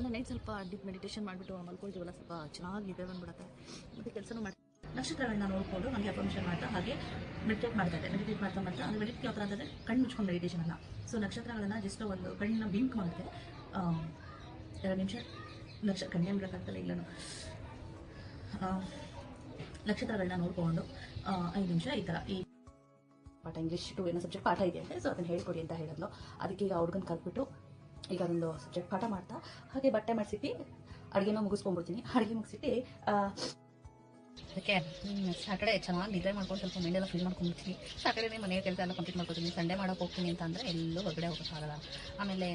ಅಲ್ಲ ನೈಟ್ ಸ್ವಲ್ಪ deep meditation ಮಾಡಿಬಿಟ್ಟು ಮಲ್ಕೊಳ್ತೀವಲ್ಲ ಸ್ವಲ್ಪ ಚೆನ್ನಾಗಿ ನಿದ್ದೆ ಬಂದ್ಬಿಡುತ್ತೆ ಮತ್ತು ಕೆಲಸನೂ ಮಾಡಿ ನಕ್ಷತ್ರಗಳನ್ನ ನೋಡಿಕೊಂಡು ಹಾಗೆ ಅಫರ್ಮೇಷನ್ ಮಾಡ್ತಾ ಹಾಗೆ ಮೆಡಿಟೇಟ್ ಮಾಡ್ತಾ ಇದ್ದೆ. ಮೆಡಿಟೇಟ್ ಮಾಡ್ತಾ ಅದು ಮೆಡಿಟೇಟ್ ಯಾವ ಥರ ಅಂತಂದರೆ ಕಣ್ಣು ಮುಚ್ಕೊಂಡು ಮೆಡಿಟೇಷನ್ ಅಲ್ಲ. ಸೊ ನಕ್ಷತ್ರಗಳನ್ನು ಜಸ್ಟ್ ಒಂದು ಕಣ್ಣನ್ನ ಬಿಂಕ್ ಮಾಡಿದೆ 2 ನಿಮಿಷ ಕಣ್ಣೇ ಬಿಡೋಕ್ಕಾಗ್ತಲ್ಲ ಇಲ್ಲೂ ನಕ್ಷತ್ರಗಳನ್ನ ನೋಡ್ಕೊಂಡು 5 ನಿಮಿಷ ಈ ಥರ ಈ ಪಾಠ ಇಂಗ್ಲೀಷ್ 2 ಏನೋ ಸಬ್ಜೆಕ್ಟ್ ಪಾಠ ಇದೆ ಅಂತೆ. ಸೊ ಅದನ್ನು ಹೇಳ್ಕೊಡಿ ಅಂತ ಹೇಳಿದ್ಲು. ಅದಕ್ಕೆ ಈಗ ಹುಡುಗನ ಕರೆದ್ಬಿಟ್ಟು ಈಗ ಅದೊಂದು ಸಬ್ಜೆಕ್ಟ್ ಪಾಠ ಮಾಡ್ತಾ ಹಾಗೆ ಬಟ್ಟೆ ಮಾಡಿಸಿಟ್ಟು ಅಡುಗೆನೂ ಮುಗಿಸ್ಕೊಂಡ್ಬಿಡ್ತೀನಿ. ಅಡುಗೆ ಮುಗಿಸಿಟ್ಟು ಅದಕ್ಕೆ ಸ್ಯಾಟರ್ಡೇ ಚೆನ್ನಾಗಿ ನಿದ್ರೆ ಮಾಡ್ಕೊಂಡು ಸ್ವಲ್ಪ ಮೈಂಡೆಲ್ಲ ಫೀಲ್ ಮಾಡ್ಕೊಂಡ್ಬಿಡ್ತೀನಿ. ಸ್ಯಾಟರ್ಡೇ ಮನೆಯ ಕೆಲಸ ಎಲ್ಲ ಕಂಪ್ಲೀಟ್ ಮಾಡ್ಕೊತೀನಿ. ಸಂಡೇ ಮಾಡೋಕೆ ಹೋಗ್ತೀನಿ ಅಂತ ಅಂದರೆ ಎಲ್ಲೂ ಹೊರಗಡೆ ಹೋಗೋಕ್ಕಾಗಲ್ಲ. ಆಮೇಲೆ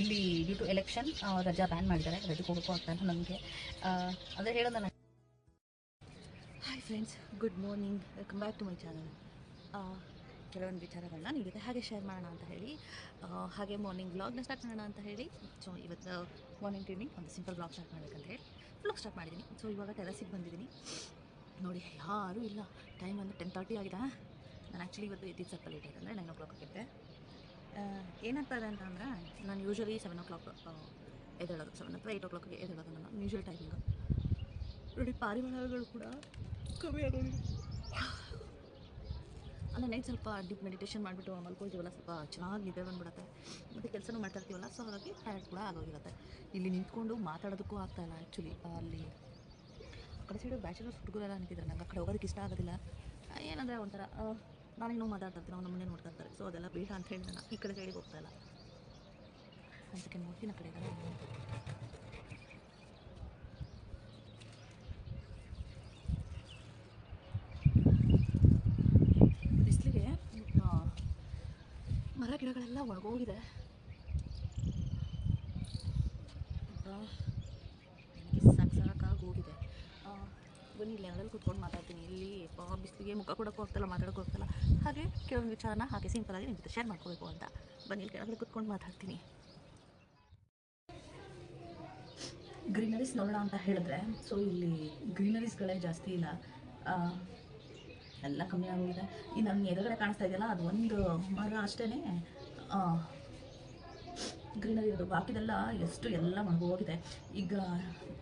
ಇಲ್ಲಿ ಡ್ಯೂ ಟು ಎಲೆಕ್ಷನ್ ರಜಾ ಬ್ಯಾನ್ ಮಾಡಿದ್ದಾರೆ. ರಜೆಗೆ ಹೋಗೋಕ್ಕೂ ಆಗ್ತಾಯಿಲ್ಲ ನನಗೆ. ಅದೇ ಹೇಳೋದು ನಾನು. Hi friends, good morning, welcome back to my channel. ಕೆಲವೊಂದು ವಿಚಾರಗಳನ್ನ ನಿಮ್ಮ ಜೊತೆ ಹಾಗೆ ಶೇರ್ ಮಾಡೋಣ ಅಂತ ಹೇಳಿ ಹಾಗೆ ಮಾರ್ನಿಂಗ್ ವ್ಲಾಗ್ನ ಸ್ಟಾರ್ಟ್ ಮಾಡೋಣ ಅಂತ ಹೇಳಿ ಸೊ ಇವತ್ತು ಮಾರ್ನಿಂಗ್ ಟೈಮಿಂಗ್ ಒಂದು ಸಿಂಪಲ್ ವ್ಲಾಗ್ ಸ್ಟಾರ್ಟ್ ಮಾಡಬೇಕಂತ ಹೇಳಿ ವ್ಲಾಗ್ ಸ್ಟಾರ್ಟ್ ಮಾಡಿದ್ದೀನಿ. ಸೊ ಇವಾಗ ಟೆರಸಿಗೆ ಬಂದಿದ್ದೀನಿ. ನೋಡಿ ಯಾರೂ ಇಲ್ಲ. ಟೈಮ್ ಒಂದು 10:30 ಆಗಿದೆ. ನಾನು ಆ್ಯಕ್ಚುಲಿ ಇವತ್ತು ಎದ್ದಿದ್ದು ಸ್ವಲ್ಪ ಲೇಟ್ ಆಗಿದೆ, ಅಂದರೆ 9 o'clock ಆಗಿದ್ದೆ. ಏನಾಗ್ತದೆ ಅಂತಂದರೆ ನಾನು ಯೂಶ್ವಲಿ 7 o'clock ಎದ್ದೇಳೋದು, 7 ಅಥವಾ 8 o'clockಗೆ ಎದ್ದೇಳೋದು ನನ್ನ ಯೂಶ್ವಲ್ ಟೈಮಿಂಗು. ನೋಡಿ ಪಾರಿವಾಳಗಳು ಕೂಡ ಕಮ್ಮಿ ಆಗೋದು. ಅಲ್ಲ ನೈಟ್ ಸ್ವಲ್ಪ ಡೀಪ್ ಮೆಡಿಟೇಷನ್ ಮಾಡಿಬಿಟ್ಟು ಮಲ್ಕೊಳ್ತೀವಲ್ಲ ಸ್ವಲ್ಪ ಚೆನ್ನಾಗಿ ನಿದ್ದೆ ಬಂದ್ಬಿಡುತ್ತೆ ಮತ್ತು ಕೆಲಸನೂ ಮಾಡ್ತಾ ಇರ್ತೀವಲ್ಲ. ಸೊ ಹಾಗಾಗಿ ಟೈರ್ಡ್ ಕೂಡ ಆಗೋಗಿರುತ್ತೆ. ಇಲ್ಲಿ ನಿಂತ್ಕೊಂಡು ಮಾತಾಡೋದಕ್ಕೂ ಆಗ್ತಾಯಿಲ್ಲ ಆ್ಯಕ್ಚುಲಿ. ಅಲ್ಲಿ ಆ ಕಡೆ ಸೈಡು ಬ್ಯಾಚುಲರ್ಸ್ ಹುಡುಗರೆಲ್ಲ ನಿಂತಿದ್ದಾರೆ. ನಂಗೆ ಆ ಕಡೆ ಹೋಗೋದಕ್ಕೆ ಇಷ್ಟ ಆಗೋದಿಲ್ಲ. ಏನಂದರೆ ಒಂಥರ ನಾನೇನೋ ಮಾತಾಡ್ತಾ ಇರ್ತೀನಿ, ಅವ್ರು ನಮ್ಮನ್ನೇ ನೋಡ್ತಾ ಇರ್ತಾರೆ. ಸೊ ಅದೆಲ್ಲ ಬೇಡ ಅಂತ ಹೇಳಿ ನಾನು ಈ ಕಡೆ ಸೈಡಿಗೆ ಹೋಗ್ತಾಯಿಲ್ಲ. ಒಂದು ಸೆಕೆಂಡ್ ನೋಡ್ತೀನಿ ಆ ಕಡೆ ಇದ್ದಾರೆ. ಬಿಸಿಲಿಗೆ ಮರ ಗಿಡಗಳೆಲ್ಲ ಒಣಗೋಗಿದೆ. ಸಾಕಾಗಿ ಹೋಗಿದೆ. ಬನ್ನಿ ಇಲ್ಲಿ ನೆರಳಲ್ಲಿ ಕೂತ್ಕೊಂಡು ಮಾತಾಡ್ತೀನಿ. ಇಲ್ಲಿ ಬಿಸಿಲಿಗೆ ಮುಖ ಕೊಡೋಕ್ಕೂ ಆಗ್ತಾಯಿಲ್ಲ, ಮಾತಾಡೋಕ್ಕೂ ಆಗ್ತಾಯಿಲ್ಲ. ಹಾಗೆ ಕೆಲವೊಂದು ವಿಚಾರನ ಹಾಗೆ ಸಿಂಪಲಾಗಿ ನಿಮ್ಮ ಜೊತೆ ಶೇರ್ ಮಾಡ್ಕೋಬೇಕು ಅಂತ ಬನ್ನಿ ಇಲ್ಲಿ ಕೆಳಗಡೆ ಕೂತ್ಕೊಂಡು ಮಾತಾಡ್ತೀನಿ. ಗ್ರೀನರೀಸ್ ನೋಡೋಣ ಅಂತ ಹೇಳಿದ್ರೆ ಸೊ ಇಲ್ಲಿ ಗ್ರೀನರೀಸ್ಗಳೇ ಜಾಸ್ತಿ ಇಲ್ಲ, ಎಲ್ಲ ಕಮ್ಮಿ ಆಗೋಗಿದೆ. ಈ ನನ್ನ ಎದುರುಗಡೆ ಕಾಣಿಸ್ತಾ ಇದೆಯಲ್ಲ ಅದು ಒಂದು ಮರ ಅಷ್ಟೇ ಗ್ರೀನರಿ ಇರೋದು. ಬಾಕಿದೆಲ್ಲ ಎಲ್ಲ ಹೋಗಿದೆ. ಈಗ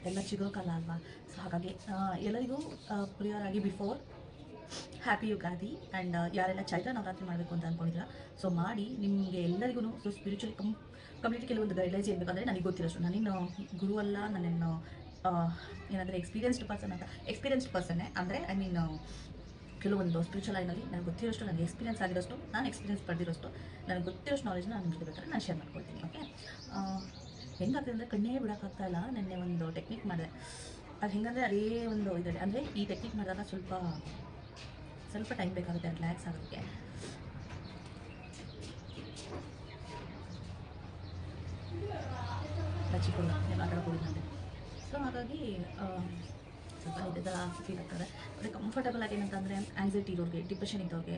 ಎಲ್ಲ ಚಿಗುರೋ ಕಾಲ ಅಲ್ವಾ. ಸೊ ಹಾಗಾಗಿ ಎಲ್ಲರಿಗೂ ಕ್ಲಿಯರ್ ಆಗಿ ಬಿಫೋರ್ ಹ್ಯಾಪಿ ಯುಗಾದಿ. ಆ್ಯಂಡ್ ಯಾರೆಲ್ಲ ಚೈತ್ರ ನವರಾತ್ರಿ ಮಾಡಬೇಕು ಅಂತ ಅಂದ್ಕೊಂಡಿದ್ದೀರಾ ಸೊ ಮಾಡಿ. ನಿಮಗೆ ಎಲ್ಲರಿಗೂ ಸೊ ಸ್ಪಿರಿಚುವಲಿ ಕಂಪ್ಲೀಟ್ಲಿ ಕೆಲವೊಂದು ಗೈಡ್ಲೈನ್ಸ್ ಇರಬೇಕಂದ್ರೆ ನನಗೆ ಗೊತ್ತಿರೋಷ್ಟು. ನಾನೇನು ಗುರು ಅಲ್ಲ, ನಾನೇನು ಏನಂದರೆ ಎಕ್ಸ್ಪೀರಿಯನ್ಸ್ಡ್ ಪರ್ಸನ್ನೇ. ಅಂದರೆ ಐ ಮೀನ್ ಕೆಲವೊಂದು ಸ್ಪಿರಿಚುವಲ್ ಲೈನಲ್ಲಿ ನನಗೆ ಗೊತ್ತಿರೋಷ್ಟು, ನನಗೆ ಎಕ್ಸ್ಪೀರಿಯನ್ಸ್ ಆಗಿರೋಷ್ಟು, ನಾನು ಎಕ್ಸ್ಪೀರಿಯನ್ಸ್ ಪಡೆದಿರೋಷ್ಟು ನನಗೆ ಗೊತ್ತಿರೋಷ್ಟು ನಾಲೆಜ್ನ ನಾನು ನಿಮಗೆ ಬೇಕಾದ್ರೆ ನಾನು ಶೇರ್ ಮಾಡ್ಕೊಳ್ತೀನಿ. ಓಕೆ, ಹೆಂಗಾಗ್ತದೆ ಅಂದರೆ ಕಣ್ಣೇ ಬಿಡೋಕ್ಕಾಗ್ತಾಯಿಲ್ಲ. ನೆನ್ನೆ ಒಂದು ಟೆಕ್ನಿಕ್ ಮಾಡಿದೆ. ಅದು ಹೆಂಗಂದರೆ ಅದೇ ಒಂದು ಇದರಲ್ಲಿ ಅಂದರೆ ಈ ಟೆಕ್ನಿಕ್ ಮಾಡಿದಾಗ ಸ್ವಲ್ಪ ಟೈಮ್ ಬೇಕಾಗುತ್ತೆ ರಿಲ್ಯಾಕ್ಸ್ ಆಗೋದಕ್ಕೆ. ಚಿಕ್ಕೊಂಡು ಎಲ್ಲ ಆಟ ಹೋಗಿದ್ದಂತೆ. ಸೊ ಹಾಗಾಗಿ ಸ್ವಲ್ಪ ನಿದ್ದೆದ ಫೀಲ್ ಆಗ್ತದೆ. ಮತ್ತು ಕಂಫರ್ಟಬಲ್ ಆಗಿ ಏನಂತಂದರೆ ಆ್ಯಂಗ್ಸೈಟಿ ಇರೋರಿಗೆ, ಡಿಪ್ರೆಷನ್ ಇದ್ದವ್ರಿಗೆ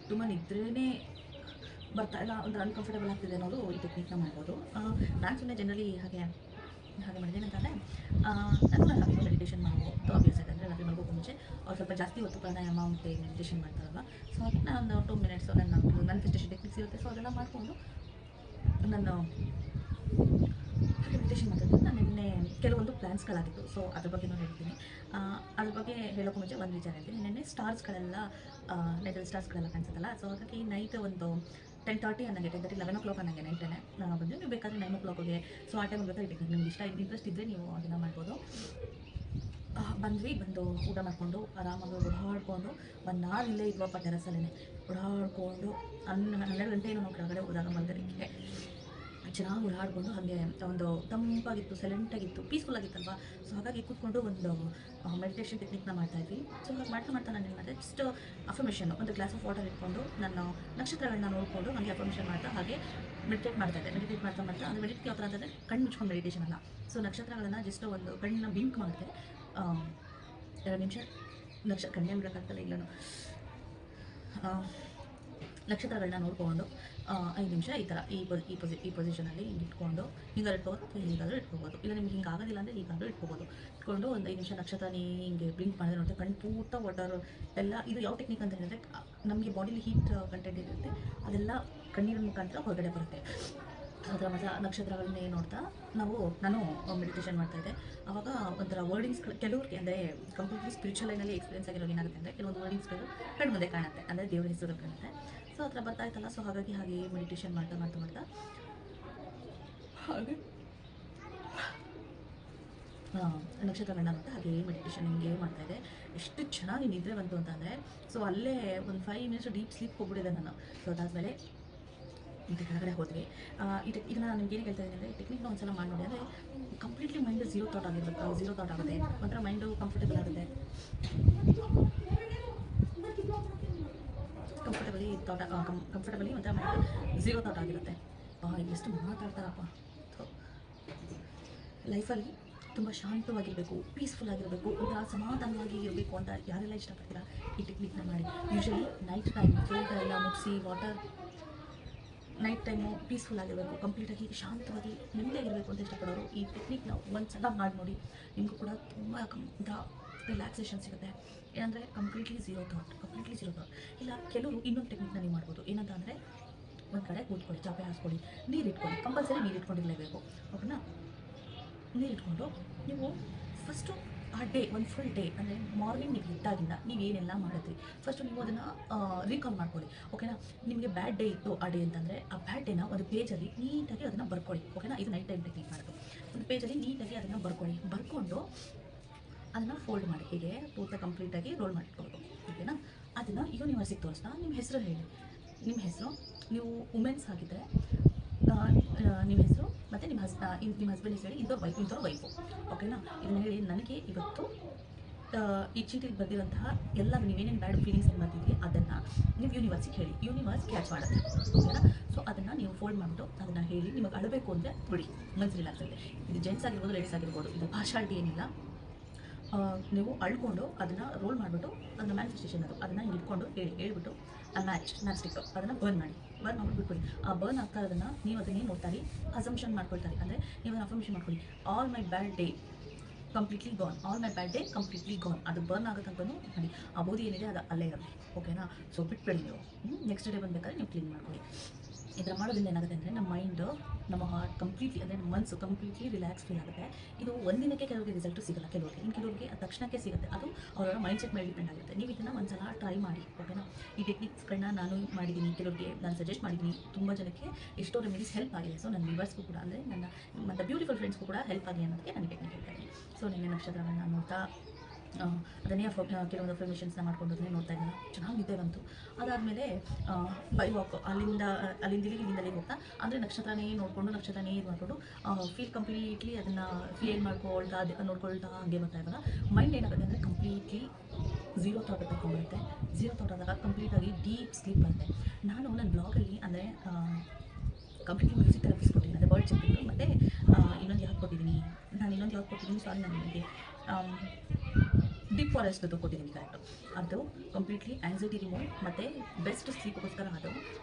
ತುಂಬ ನಿದ್ರೆನೇ ಬರ್ತಾಯಿಲ್ಲ, ಒಂದು ಅನ್ಕಂಫರ್ಟಬಲ್ ಆಗ್ತಿದೆ ಅನ್ನೋದು ಈ ಟೆಕ್ನಿಕ್ನ ಮಾಡ್ಬೋದು. ನಾನು ಸುಮ್ಮನೆ ಜನರಲಿ ಹಾಗೆ ಮಾಡಿದ್ದೇನೆ ಅಂತಂದರೆ ನಾನು ಹಾಗೆ ಮೆಡಿಟೇಷನ್ ಮಾಡೋದು ಅಭ್ಯಾಸ ಇದೆ. ಅಂದರೆ ರಾತ್ರಿ ಮಲ್ಗೋಕ್ಕೂ ಮುಂಚೆ ಅವ್ರು ಸ್ವಲ್ಪ ಜಾಸ್ತಿ ಹೊತ್ತು ಪ್ರಾಣಾಯಾಮ ಮತ್ತು ಮೆಡಿಟೇಷನ್ ಮಾಡ್ತಾರಲ್ಲ. ಸೊ ಹಾಗೆ ನಾನು 2 minutes ನನ್ನ ಮ್ಯಾನಿಫೆಸ್ಟೇಷನ್ ಟೆಕ್ನಿಕ್ಸ್ ಇರುತ್ತೆ. ಸೊ ಅದೆಲ್ಲ ಮಾಡಿಕೊಂಡು ನಾನು ಮೆಡಿಟೇಷನ್ ಮಾಡ್ತಿದ್ದೆ. ನಾನು ನಿನ್ನೆ ಕೆಲವೊಂದು ಪ್ಲ್ಯಾನ್ಸ್ಗಳಾಗಿತ್ತು. ಸೊ ಅದ್ರ ಬಗ್ಗೆ ನಾನು ಹೇಳ್ತೀನಿ. ಅದ್ರ ಬಗ್ಗೆ ಹೇಳೋಕ್ಕೂ ಮುಂಚೆ ಒಂದು ವಿಚಾರ ಹೇಳ್ತೀನಿ. ನಿನ್ನೆ ಸ್ಟಾರ್ಸ್ಗಳೆಲ್ಲ ನೈಟಲ್ಲಿ ಸ್ಟಾರ್ಸ್ಗಳೆಲ್ಲ ಕಾಣಿಸುತ್ತಲ್ಲ. ಸೊ ಹಾಗಾಗಿ ನೈಟ್ ಒಂದು 10:30 ಅನ್ನಂಗೆ 10:30 11 o'clock ಅನ್ನಂಗೆ ನೈಟೇ ನಾನು ಬಂದು ನೀವು ಬೇಕಾದರೆ 9 o'clockಗೆ ಸೊ ಆ ಟೈಮ್ ಗೊತ್ತಾ ಟೆಕ್ನಿಕ್ ನಿಮ್ಗೆ ಇಂಟ್ರೆಸ್ಟ್ ಇದ್ದರೆ ನೀವು ಅದನ್ನು ಮಾಡ್ಬೋದು. ಬಂದು ಊಟ ಮಾಡಿಕೊಂಡು ಆರಾಮಾಗಿ ಓಡಾಡಿಕೊಂಡು 1 hour ಇಲ್ಲೇ ಇದ್ವಪ್ಪ ಟೆರಸಲ್ಲೇ ಓಡಾಡಿಕೊಂಡು 12 ಗಂಟೆ ಏನೋ ನಾವು ಕೆಳಗಡೆ ಹೋದಾಗ ಮಲ್ಗಲಿಕ್ಕೆ ಚೆನ್ನಾಗಿ ಓಡಾಡಿಕೊಂಡು ಹಾಗೆ ಒಂದು ತಂಪಾಗಿತ್ತು, ಸೈಲೆಂಟಾಗಿತ್ತು, ಪೀಸ್ಫುಲ್ ಆಗಿತ್ತಲ್ವ. ಸೊ ಹಾಗಾಗಿ ಕೂತ್ಕೊಂಡು ಒಂದು ಮೆಡಿಟೇಷನ್ ಟೆಕ್ನಿಕ್ನ ಮಾಡ್ತಾಯಿದ್ವಿ. ಸೊ ಹಾಗೆ ಮಾಡ್ತಾ ನಾನು ಏನು ಮಾಡಿದೆ, ಜಸ್ಟ್ ಅಫರ್ಮೇಷನ್ ಒಂದು ಗ್ಲಾಸ್ ಆಫ್ ವಾಟರ್ ಇಟ್ಕೊಂಡು ನಾನು ನಕ್ಷತ್ರಗಳನ್ನ ನೋಡಿಕೊಂಡು ಹಾಗೆ ಅಫರ್ಮೇಷನ್ ಮಾಡ್ತಾ ಹಾಗೆ ಮೆಡಿಟೇಟ್ ಮಾಡ್ತಾಯಿದ್ದೆ. ಮೆಡಿಟೇಟ್ ಮಾಡ್ತಾ ಅದು ಮೆಡಿಟೇಟ್ ಯಾವ ಥರ ಅಂತಂದರೆ ಕಣ್ಣು ಮುಚ್ಕೊಂಡು ಮೆಡಿಟೇಷನ್ ಅಲ್ಲ. ಸೊ ನಕ್ಷತ್ರಗಳನ್ನು ಜಸ್ಟ್ ಒಂದು ಕಣ್ಣನ್ನ ಬಿಂಕ್ ಮಾಡಿದೆ 2 ನಿಮಿಷ ಕಣ್ಣೇ ಬಿಡೋಕ್ಕಾಗ್ತಲ್ಲ ಇಲ್ಲೂ ನಕ್ಷತ್ರಗಳನ್ನ ನೋಡ್ಕೊಂಡು 5 ನಿಮಿಷ ಈ ಥರ ಈ ಪೊಸಿಷನಲ್ಲಿ ಹಿಂಗೆ ಇಟ್ಕೊಂಡು ಹಿಂಗಾದ್ರೂ ಇಟ್ಕೋಬೋದು ಅಥವಾ ಹೀಗಾದರೂ ಇಟ್ಕೋಬೋದು. ಇಲ್ಲ ನಿಮ್ಗೆ ಹಿಂಗೆ ಆಗೋದಿಲ್ಲ ಅಂದರೆ ಹೀಗಾದರೂ ಇಟ್ಕೋಬೋದು. ಇಟ್ಕೊಂಡು ಒಂದು 5 ನಿಮಿಷ ನಕ್ಷತ್ರನೇ ಹಿಂಗೆ ಬ್ಲಿಂಕ್ ಮಾಡಿದ್ರೆ ನೋಡಿದ್ರೆ ಕಣ್ಣು ಪೂರ್ತ ವಾಟರ್ ಎಲ್ಲ. ಇದು ಯಾವ ಟೆಕ್ನಿಕ್ ಅಂತ ಹೇಳಿದ್ರೆ ನಮಗೆ ಬಾಡಿಲಿ ಹೀಟ್ ಕಂಟೆಂಟ್ ಇರುತ್ತೆ, ಅದೆಲ್ಲ ಕಣ್ಣೀರಿನ ಮುಖಾಂತರ ಹೊರಗಡೆ ಬರುತ್ತೆ. ಅದರ ಮಾತ್ರ ನಕ್ಷತ್ರಗಳನ್ನೇ ನೋಡ್ತಾ ನಾನು ಮೆಡಿಟೇಷನ್ ಮಾಡ್ತಾಯಿದ್ದೆ. ಆವಾಗ ಒಂಥರ ವರ್ಡಿಂಗ್ಸ್ಗಳು ಕೆಲವ್ರಿಗೆ ಅಂದರೆ ಕಂಪ್ಲೀಟ್ಲಿ ಸ್ಪಿರಿಚುವಲ್ ಲೈನಲ್ಲಿ ಎಕ್ಸ್ಪೀರಿಯನ್ಸ್ ಆಗಿರೋರು ಏನಾಗುತ್ತೆ ಅಂದರೆ ಕೆಲವೊಂದು ವರ್ಡಿಂಗ್ಸ್ಗಳು ಕಣ್ಣು ಮುಂದೆ ಕಾಣುತ್ತೆ, ಅಂದರೆ ದೇವರ ಹೆಸರು ಕಾಣುತ್ತೆ. ಸೊ ಆ ಥರ ಬರ್ತಾ ಇತ್ತಲ್ಲ, ಸೊ ಹಾಗಾಗಿ ಹಾಗೆ ಮೆಡಿಟೇಷನ್ ಮಾಡ್ತಾ ಮಾಡ್ತಾ ಮಾಡ್ತಾ ಹಾಗೆ ನಕ್ಷತ್ರಗಳನ್ನ ನೋಡ್ತಾ ಹಾಗೆ ಮೆಡಿಟೇಷನ್ ಹಿಂಗೆ ಮಾಡ್ತಾಯಿದ್ದೆ. ಎಷ್ಟು ಚೆನ್ನಾಗಿ ನಿದ್ರೆ ಬಂತು ಅಂತಂದರೆ, ಸೊ ಅಲ್ಲೇ ಒಂದು 5 ಮಿನಿಟ್ಸ್ ಡೀಪ್ ಸ್ಲೀಪ್ ಹೋಗ್ಬಿಟ್ಟಿದೆ ನಾನು. ಸೊ ಅದಾದಮೇಲೆ ಮತ್ತು ಕೆಳಗಡೆ ಹೋದ್ವಿ. ಇದನ್ನು ನಾನು ನಿಮ್ಗೆ ಏನು ಹೇಳ್ತಾ ಇದ್ದೀನಿ ಅಂದರೆ, ಟೆಕ್ನಿಕ್ನ ಒಂದ್ಸಲ ಮಾಡಿ ನೋಡಿ. ಅಂದರೆ ಕಂಪ್ಲೀಟ್ಲಿ ಮೈಂಡ್ ಝೀರೋ ಥಾಟ್ ಆಗಿರ್ಬೇಕು, ಝೀರೋ ಥಾಟ್ ಆಗುತ್ತೆ, ಒಂಥರ ಮೈಂಡು ಕಂಫರ್ಟೇಬಲ್ ಆಗುತ್ತೆ, ಕಂಫರ್ಟಬಲಿ ಒಂಥರ ಮೈಂಡ್ ಝೀರೋ ಥಾಟ್ ಆಗಿರುತ್ತೆ. ಎಷ್ಟು ಮಾತಾಡ್ತಾರಪ್ಪ. ಲೈಫಲ್ಲಿ ತುಂಬ ಶಾಂತವಾಗಿರಬೇಕು, ಪೀಸ್ಫುಲ್ ಆಗಿರಬೇಕು, ಒಂಥರ ಸಮಾಧಾನವಾಗಿ ಇರಬೇಕು ಅಂತ ಯಾರೆಲ್ಲ ಇಷ್ಟಪಡ್ತೀರಾ ಈ ಟೆಕ್ನಿಕ್ನ ಮಾಡಿ. ಯೂಶ್ವಲಿ ನೈಟ್ ಟೈಮ್ ಫಿಲ್ಟರ್ ಎಲ್ಲ ಮುಗಿಸಿ ನೈಟ್ ಟೈಮು ಪೀಸ್ಫುಲ್ ಆಗಿರಬೇಕು, ಕಂಪ್ಲೀಟಾಗಿ ಶಾಂತವಾಗಿ ನೆಮ್ಮದಿಯಾಗಿರಬೇಕು ಅಂತ ಇಷ್ಟಪಡೋರು ಈ ಟೆಕ್ನಿಕ್ನ ಒಂದು ಸಲ ಮಾಡಿ ನೋಡಿ. ನಿಮಗೂ ಕೂಡ ತುಂಬ ಒಂಥರ ರಿಲ್ಯಾಕ್ಸೇಷನ್ ಸಿಗುತ್ತೆ. ಏನಂದರೆ ಕಂಪ್ಲೀಟ್ಲಿ ಝೀರೋ ಥಾಟ್. ಇಲ್ಲ ಕೆಲವರು ಇನ್ನೊಂದು ಟೆಕ್ನಿಕ್ನ ನೀವು ಮಾಡ್ಬೋದು. ಏನಂತ ಅಂದರೆ, ಒಂದು ಕಡೆ ಕೂತ್ಕೊಳ್ಳಿ, ಚಾಪೆ ಹಾಸ್ಕೊಳ್ಳಿ, ನೀರು ಇಟ್ಕೊಳ್ಳಿ, ಕಂಪಲ್ಸರಿ ನೀರು ಇಟ್ಕೊಂಡಿರಲೇಬೇಕು. ಓಕೆನಾ? ನೀರು ಇಟ್ಕೊಂಡು ನೀವು ಫಸ್ಟು ಆ ಡೇ, ಒಂದು ಫುಲ್ ಡೇ ಅಂದರೆ ಮಾರ್ನಿಂಗ್ ನೀವು ಇದ್ದಾಗಿಂದ ನೀವೇನೆಲ್ಲ ಮಾಡಿದ್ರಿ ಫಸ್ಟು ನೀವು ಅದನ್ನು ರೀಕಾಲ್ ಮಾಡ್ಕೊಳ್ಳಿ. ಓಕೆನಾ? ನಿಮಗೆ ಬ್ಯಾಡ್ ಡೇ ಇತ್ತು ಆ ಡೇ ಅಂತಂದರೆ, ಆ ಬ್ಯಾಡ್ ಡೇನ ಒಂದು ಪೇಜಲ್ಲಿ ನೀಟಾಗಿ ಅದನ್ನು ಬರ್ಕೊಳ್ಳಿ. ಓಕೆನಾ? ಇದು ನೈಟ್ ಟೈಮ್ ಟೆಕ್ನಿಕ್ ಮಾಡೋದು. ಒಂದು ಪೇಜಲ್ಲಿ ನೀಟಾಗಿ ಅದನ್ನು ಬರ್ಕೊಂಡು ಅದನ್ನು ಫೋಲ್ಡ್ ಮಾಡಿ, ಹೀಗೆ ಪೂರ್ತಿ ಕಂಪ್ಲೀಟಾಗಿ ರೋಲ್ ಮಾಡಿಟ್ಕೊಬೇಕು. ಓಕೆನಾ? ಅದನ್ನು ಯೂನಿವರ್ಸಿಗೆ ತೋರಿಸ್ತಾ ನಿಮ್ಮ ಹೆಸರು ಹೇಳಿ. ನಿಮ್ಮ ಹೆಸರು, ನೀವು ವುಮೆನ್ಸ್ ಆಗಿದ್ದರೆ ನಿಮ್ಮ ಹೆಸರು ಮತ್ತು ನಿಮ್ಮ ಹಸ್ಬೆಂಡ್ ಹೆಸರು ಹೇಳಿ, ಇಂಥವ್ರ ವೈಫು. ಓಕೆನಾ? ಇದನ್ನು ಹೇಳಿ, ನನಗೆ ಇವತ್ತು ಈ ಚೀಟಿಗೆ ಬಂದಿರೋಂತಹ ಎಲ್ಲ ನೀವೇನೇನು ಬ್ಯಾಡ್ ಫೀಲಿಂಗ್ಸ್ ಏನು ಬರ್ತಿದ್ವಿ ಅದನ್ನು ನೀವು ಯೂನಿವರ್ಸಿಗೆ ಹೇಳಿ. ಯೂನಿವರ್ಸ್ ಕ್ಯಾಚ್ ಮಾಡುತ್ತೆ. ಓಕೆನಾ? ಸೊ ಅದನ್ನು ನೀವು ಫೋಲ್ಡ್ ಮಾಡಿಬಿಟ್ಟು ಅದನ್ನು ಹೇಳಿ. ನಿಮಗೆ ಅಳಬೇಕು ಅಂದರೆ ಬಿಡಿ, ಮನಸ್ಸು ರಿಲ್ಯಾಕ್ಸ್ ಆಗುತ್ತೆ. ಇದು ಜೆಂಟ್ಸ್ ಆಗಿರ್ಬೋದು, ಲೇಡೀಸ್ ಆಗಿರ್ಬೋದು, ಇದು ಪಾರ್ಶಾಲಿಟಿ ಏನಿಲ್ಲ. ನೀವು ಅಳ್ಕೊಂಡು ಅದನ್ನು ರೋಲ್ ಮಾಡಿಬಿಟ್ಟು ಅದನ್ನು ಮ್ಯಾನಿಫೆಸ್ಟೇಷನ್ ಅದನ್ನು ಹಿಂಗೆ ಇಟ್ಕೊಂಡು ಹೇಳ್ಬಿಟ್ಟು ಆ ಮ್ಯಾಚ್ ಸ್ಟಿಕ್ ಅದನ್ನು ಬರ್ನ್ ಮಾಡಿ ಬಿಟ್ಬಿಡಿ. ಆ ಬರ್ನ್ ಆಗ್ತಾ ಇರೋದನ್ನು ನೀವು ಅದನ್ನೇ ನೋಡ್ತಾರೆ, ಅಸಂಪ್ಷನ್ ಮಾಡ್ಕೊಳ್ತಾರೆ. ಅಂದರೆ ನೀವು ಅದನ್ನು ಅಫರ್ಮೇಷನ್ ಮಾಡ್ಕೊಳ್ಳಿ, all my bad day completely gone, ಅದು ಬರ್ನ್ ಆಗುತ್ತಂತಲೂ ಮಾಡಿ. ಆ ಬೂದಿ ಏನಿದೆ ಅದು ಅಲ್ಲೇ ಇರಲಿ. ಓಕೆನಾ? ಸೊ ಬಿಟ್ಬಿಡಿ ನೀವು. ನೆಕ್ಸ್ಟ್ ಡೇ ಬಂದಬೇಕಾದ್ರೆ ನೀವು ಕ್ಲೀನ್ ಮಾಡ್ಕೊಳ್ಳಿ. ಈ ಥರ ಮಾಡೋದ್ರಿಂದ ಏನಾಗುತ್ತೆ ಅಂದರೆ, ನಮ್ಮ ಮೈಂಡು, ನಮ್ಮ ಹಾರ್ಟ್ ಕಂಪ್ಲೀಟ್ಲಿ, ಅಂದರೆ ನಮ್ಮ ಮನಸ್ಸು ಕಂಪ್ಲೀಟ್ಲಿ ರಿಲ್ಯಾಕ್ಸ್ ಫೀಲ್ ಆಗುತ್ತೆ. ಇದು ಒಂದಿನಕ್ಕೆ ಕೆಲವರಿಗೆ ರಿಸಲ್ಟು ಸಿಗಲ್ಲ, ಕೆಲವರಿಗೆ ತಕ್ಷಣಕ್ಕೆ ಸಿಗುತ್ತೆ. ಅದು ಅವರ ಮೈಂಡ್ಸೆಟ್ ಮೇಲೆ ಡಿಪೆಂಡ್ ಆಗುತ್ತೆ. ನೀವು ಇದನ್ನು ಒಂದು ಸಲ ಟ್ರೈ ಮಾಡಿ. ಓಕೆನಾ? ಈ ಟೆಕ್ನಿಕ್ಸ್ಗಳನ್ನ ನಾನು ಮಾಡಿದ್ದೀನಿ, ಕೆಲವರಿಗೆ ನಾನು ಸಜೆಸ್ಟ್ ಮಾಡಿದ್ದೀನಿ. ತುಂಬ ಜನಕ್ಕೆ ಎಷ್ಟೋ ರೆಮಿಡೀಸ್ ಹೆಲ್ಪ್ ಆಗಿದೆ. ಸೊ ನನ್ನ ವ್ಯೂವರ್ಸ್ಗೂ ಕೂಡ, ಅಂದರೆ ನನ್ನ ಮತ್ತು ಬ್ಯೂಟಿಫುಲ್ ಫ್ರೆಂಡ್ಸ್ಗೂ ಕೂಡ ಹೆಲ್ಪ್ ಆಗಿ ಅನ್ನೋದಕ್ಕೆ ನಾನು ಟೆಕ್ನಿಕ್ ಹೇಳ್ತೀನಿ. ಸೊ ನಿನ್ನೆ ನಕ್ಷತ್ರಗಳನ್ನ ನೋಡ್ತಾ ಅದನ್ನೇ ಕೆಲವೊಂದು ಅಫರ್ಮೇಷನ್ಸ್ನ ಮಾಡ್ಕೊಂಡು ಅದನ್ನೇ ನೋಡ್ತಾ ಇದ್ದೀನಿ. ಚೆನ್ನಾಗಿ ನಿದ್ದೆ ಬಂತು. ಅದಾದಮೇಲೆ ಬೈ ವಾಕ್ ಇಲ್ಲಿಂದ ಅಲ್ಲಿಗೆ ಹೋಗ್ತಾ, ಅಂದರೆ ನಕ್ಷತ್ರನೇ ಇದು ಮಾಡಿಕೊಂಡು ಫೀಲ್ ಕಂಪ್ಲೀಟ್ಲಿ ಅದನ್ನು ಫೀಲ್ ಮಾಡ್ಕೊಳ್ತಾ ನೋಡ್ಕೊಳ್ತಾ ಹಾಗೆ ಬರ್ತಾ ಇದ್ದಾಗ ಮೈಂಡ್ ಏನಾಗುತ್ತೆ ಅಂದರೆ ಕಂಪ್ಲೀಟ್ಲಿ ಝೀರೋ ಥಾಟ್ ತಗೊಂಡ್ಬರುತ್ತೆ. ಝೀರೋ ಥಾಟ್ ಆದಾಗ ಕಂಪ್ಲೀಟಾಗಿ ಡೀಪ್ ಸ್ಲೀಪ್ ಬರುತ್ತೆ. ನಾನು ನನ್ನ ಬ್ಲಾಗಲ್ಲಿ ಅಂದರೆ ಕಂಪ್ಲೀಟ್ಲಿ ಮ್ಯೂಸಿಕ್ ಥೆರಪಿಸ್ ಕೊಟ್ಟಿದ್ದೀನಿ, ಅಂದರೆ ವರ್ಡ್ ಚೆಕ್ಕಿಂಗ್, ಮತ್ತು ಇನ್ನೊಂದು ಯಾವ್ದು ಕೊಟ್ಟಿದ್ದೀನಿ ಸಾರಿ, ನಾನು ನಿಮಗೆ ಡೀಪ್ ಫಾರೆಸ್ಟ್ದು ಕೊಟ್ಟಿದ್ದೀನಿ. ಕರೆಕ್ಟು. ಅದು ಕಂಪ್ಲೀಟ್ಲಿ ಆ್ಯಂಗ್ಸೈಟಿ ರಿಮೂವ್ ಮತ್ತು ಬೆಸ್ಟ್ ಸ್ಲೀಪ್ಗೋಸ್ಕರ